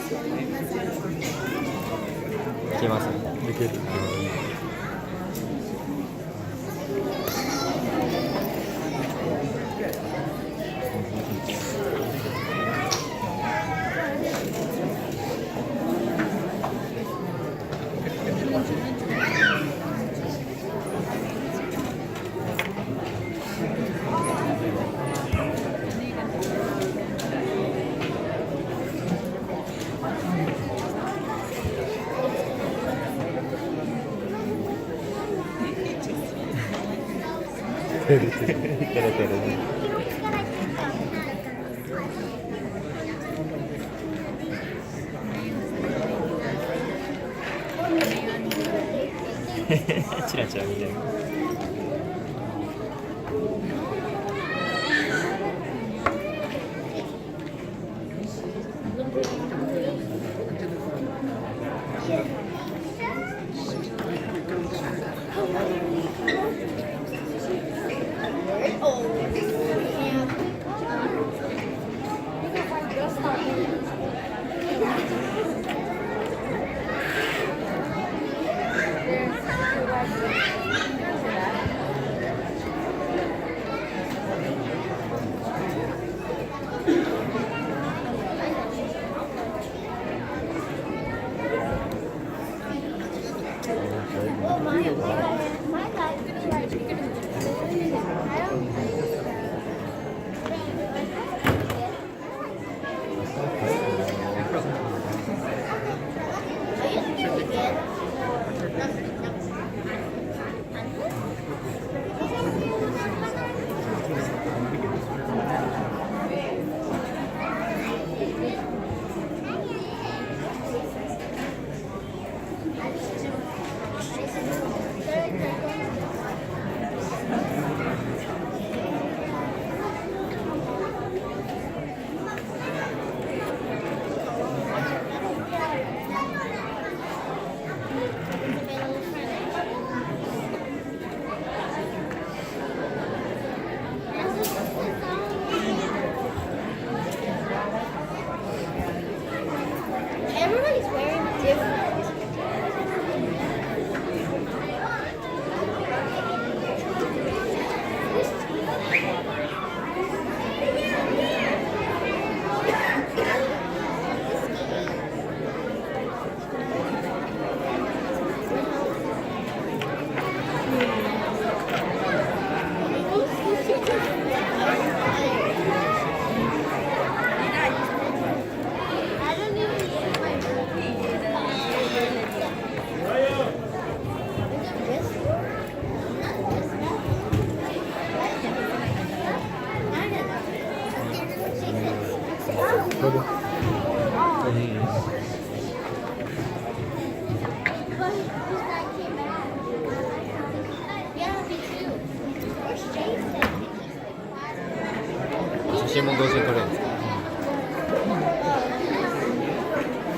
いけますね。いける。照れてる。照れてるね。チラチラ見てる。Everybody's wearing different. I don't even use my Yeah, me too. Where's Jason? 写真も同時に撮れるんですか？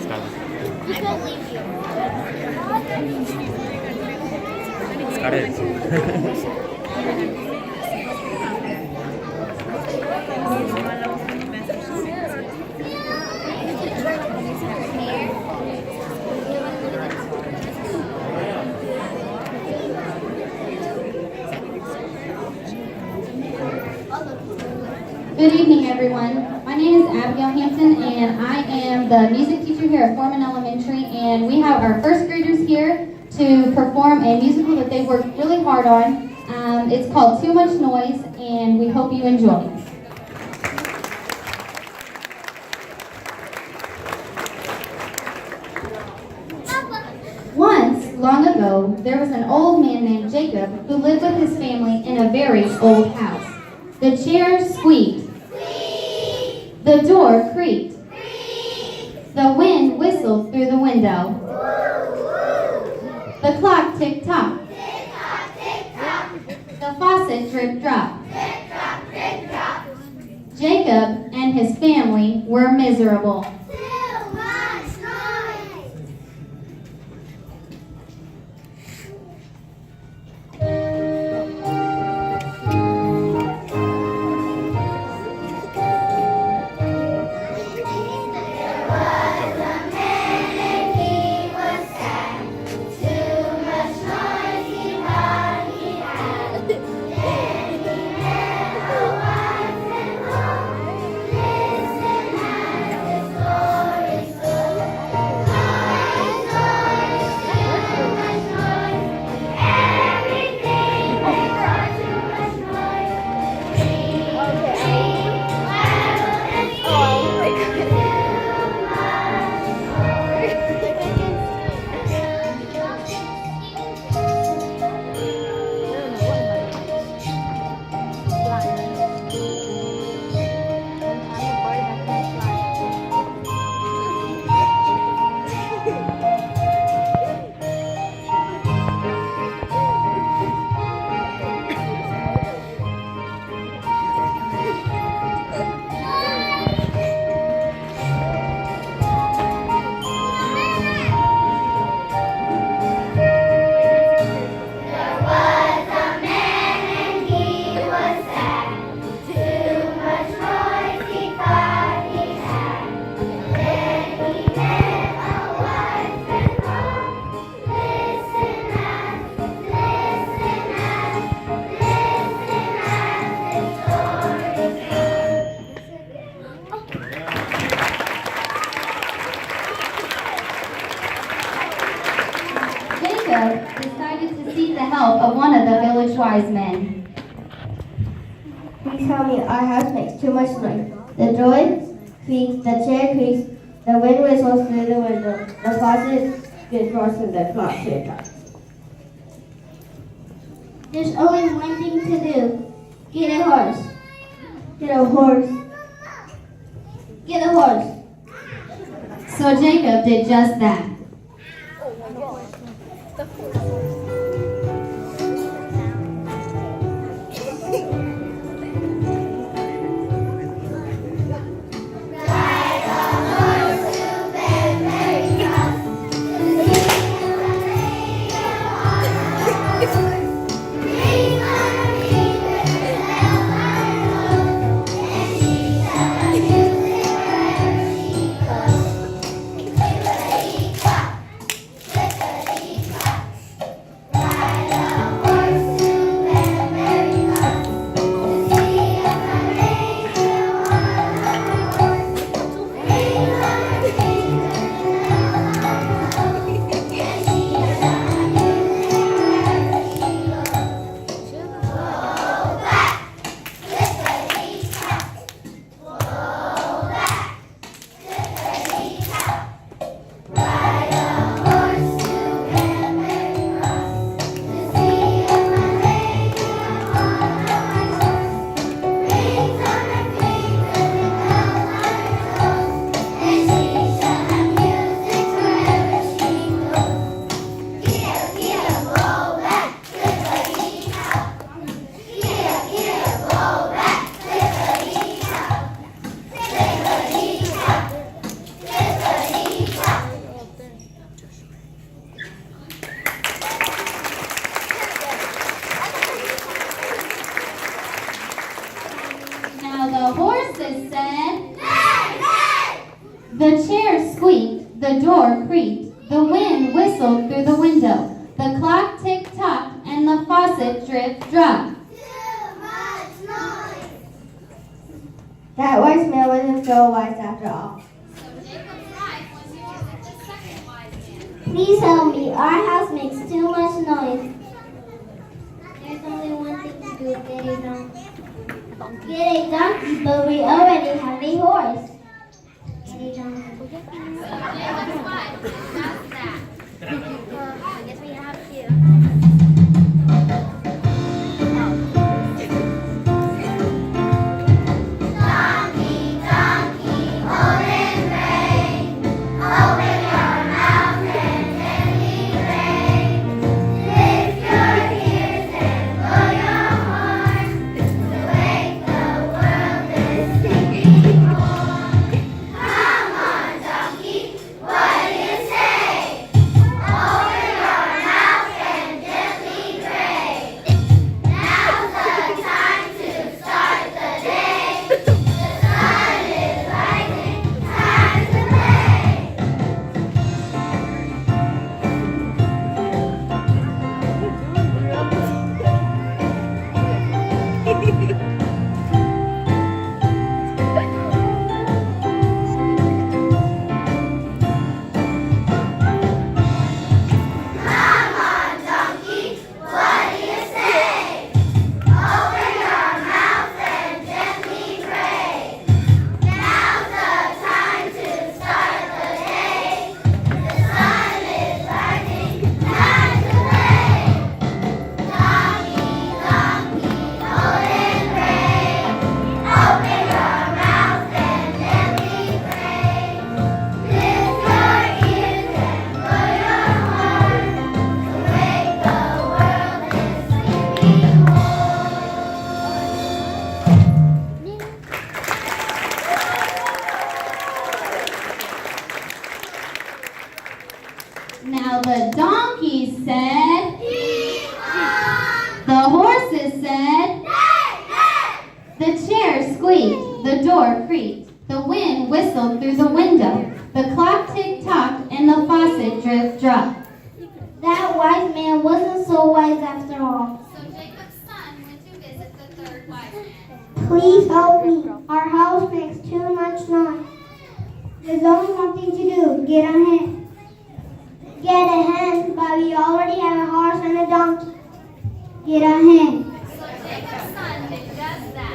使います。 He can't leave you. 疲れる。Good evening, everyone. My name is Abigail Hampton, and I am the music teacher here at Foreman Elementary, and we have our first graders here to perform a musical that they worked really hard on. It's called Too Much Noise, and we hope you enjoy. Once, long ago, there was an old man named Jacob who lived with his family in a very old house. The chairs squeaked. The door creaked. The wind whistled through the window. The clock tick-tock. The faucet drip-drop. Jacob and his family were miserable. wise men. Please tell me our house makes too much noise. The door creaks, the chair creaks, the wind whistles through the window, the faucet gets frosted, the clock ticks. There's only one thing to do. Get a horse. Get a horse. Get a horse. So Jacob did just that. The horses said, "Neigh!" The chair squeaked, the door creaked, the wind whistled through the window, the clock tick-tocked, and the faucet drip-dropped. Too much noise. That wise man wasn't so wise after all. So Jacob's wife was using the second wise man. Please help me. Our house makes too much noise. There's only one thing to do. Get a donkey. Get a donkey, but we already have a horse. Get a donkey. So Jacob's wife did just that. I guess we have to. Now the donkey said, the horses said, the chair squeaked, the door creaked, the wind whistled through the window, the clock tick-tocked, and the faucet drip-dropped. That wise man wasn't so wise after all. So Jacob's son went to visit the third wise man. Please help me. Our house makes too much noise. There's only one thing to do. Get a hen. Get a hen, but we already have a horse and a donkey. Get a hen. So Jacob's son does that.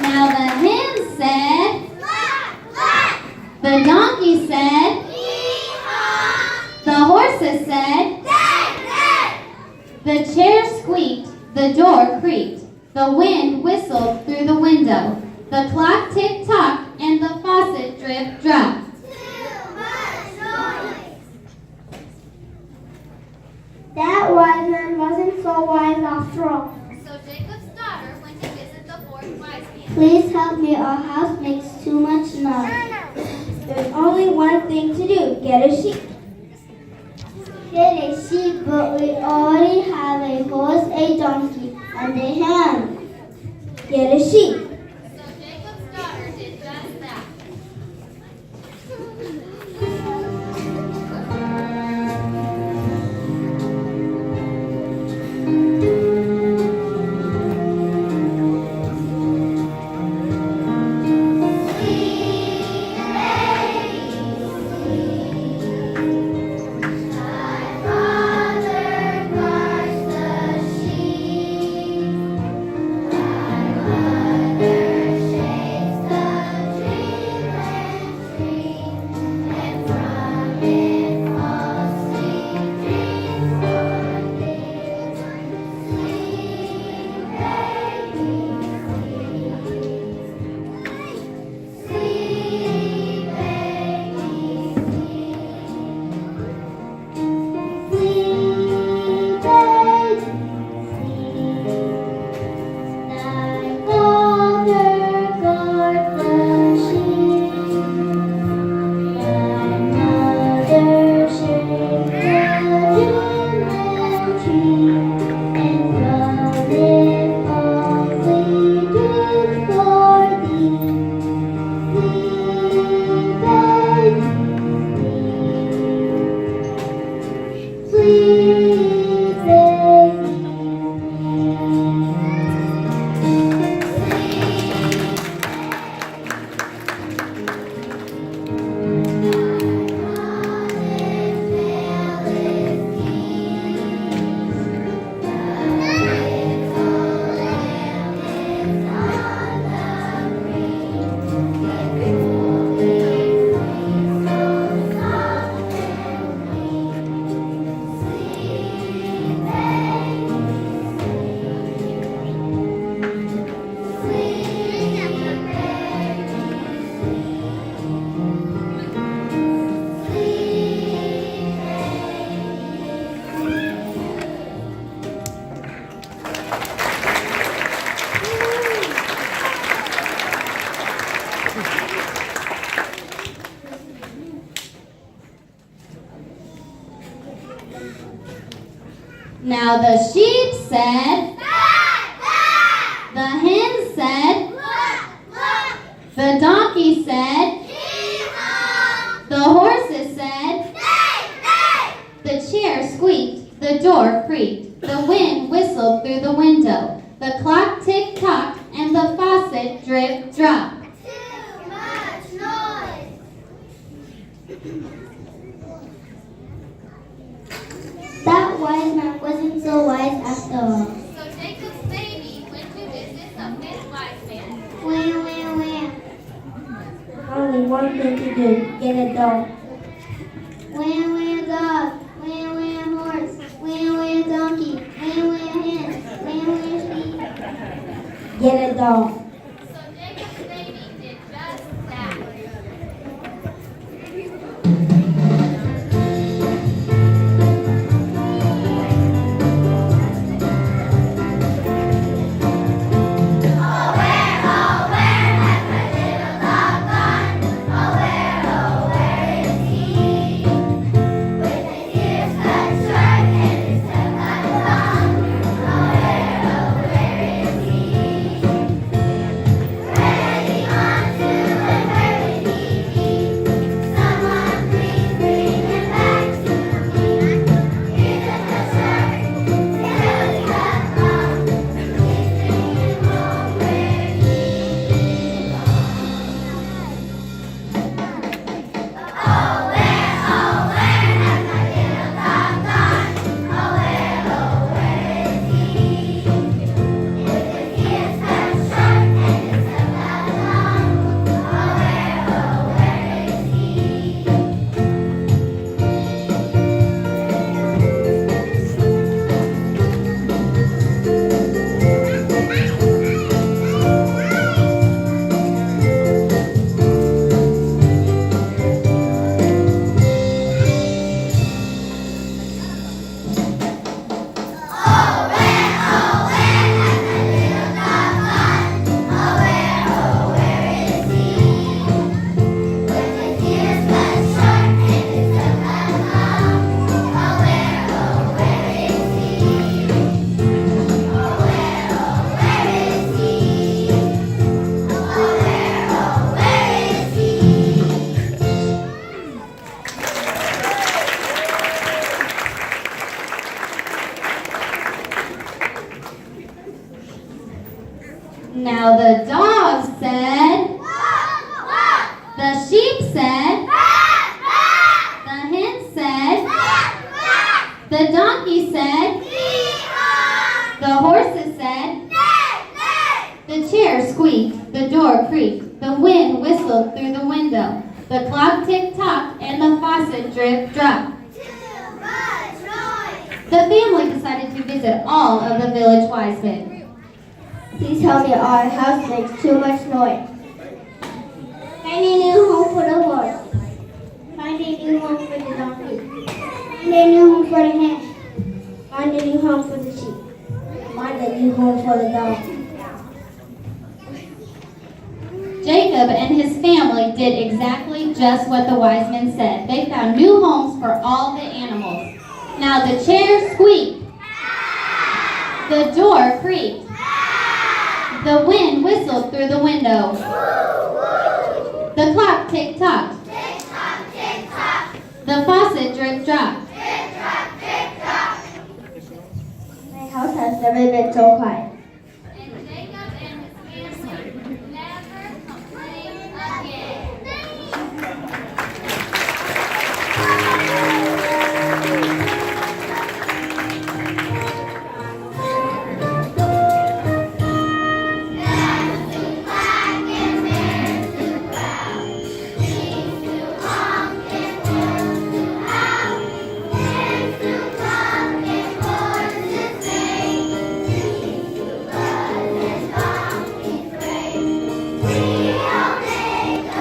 Now the hen said, the donkey said, the horses said, the chair squeaked, the door creaked, the wind whistled through the window, the clock tick-tocked, and the faucet drip-dropped. That wise man wasn't so wise after all. So Jacob's daughter went to visit the fourth wise man. Please help me, our house makes too much noise. There's only one thing to do, get a sheep. Get a sheep, but we already have a horse, a donkey, and a hen. Get a sheep. So Jacob's daughter did just that. Now the sheep said, the hen donkey said, the horses said, the chair squeaked, the door creaked, the wind whistled through the window, the clock tick-tocked, and the faucet drip-dropped. Too much noise. That wise man wasn't so wise after all. So Jacob's baby went to visit the fifth wise man. Wham, wham, wham. Only one thing to do, get a dog. Wham, wham, dog. Wham, wham, horse. Wham, wham, donkey. Wham, wham, hen. Wham, wham, sheep. Get a dog. So Jacob's baby did just that. Now the dog said, the sheep said, the hen said, the donkey said, the horses said, the chair squeaked, the door creaked, the wind whistled through the window, the clock tick-tocked, and the faucet drip-dropped. Too much noise. The family decided to visit all of the village wise men. Please tell me our house makes too much noise. Find a new home for the horse. Find a new home for the donkey. Find a new home for the hen. Find a new home for the sheep. Find a new home for the dog. Jacob and his family did exactly just what the wise men said. They found new homes for all the animals. Now the chair squeaked. The door creaked. The wind whistled through the window. The clock tick-tocked. The faucet drip-dropped. My house has never been so quiet. And Jacob and his family never complained again. We all make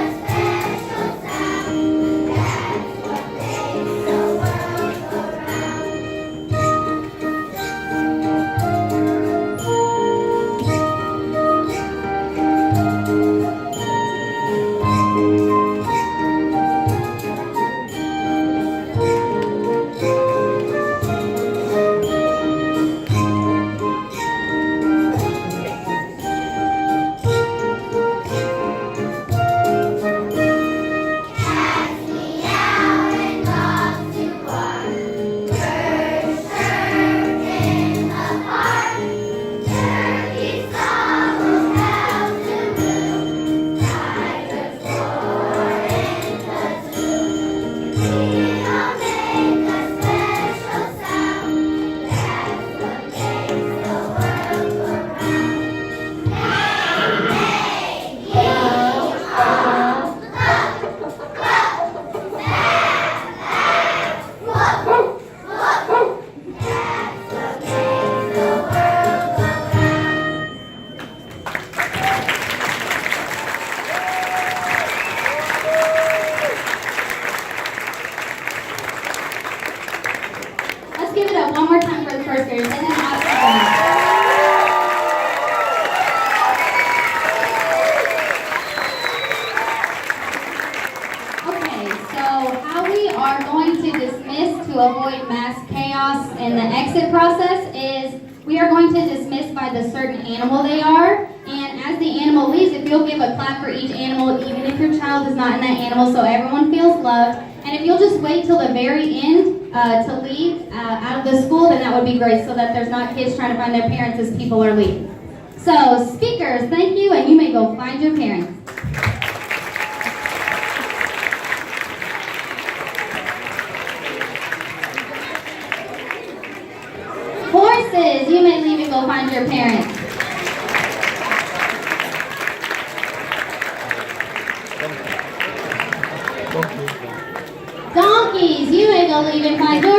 are going to dismiss to avoid mass chaos in the exit process is we are going to dismiss by the certain animal they are. And as the animal leaves, if you'll give a clap for each animal, even if your child is not in that animal, so everyone feels loved. And if you'll just wait till the very end to leave out of the school, then that would be great, so that there's not kids trying to find their parents as people are leaving. So speakers, thank you, and you may go find your parents. Horses, you may leave and go find your parents. Donkeys, you may go leave and find your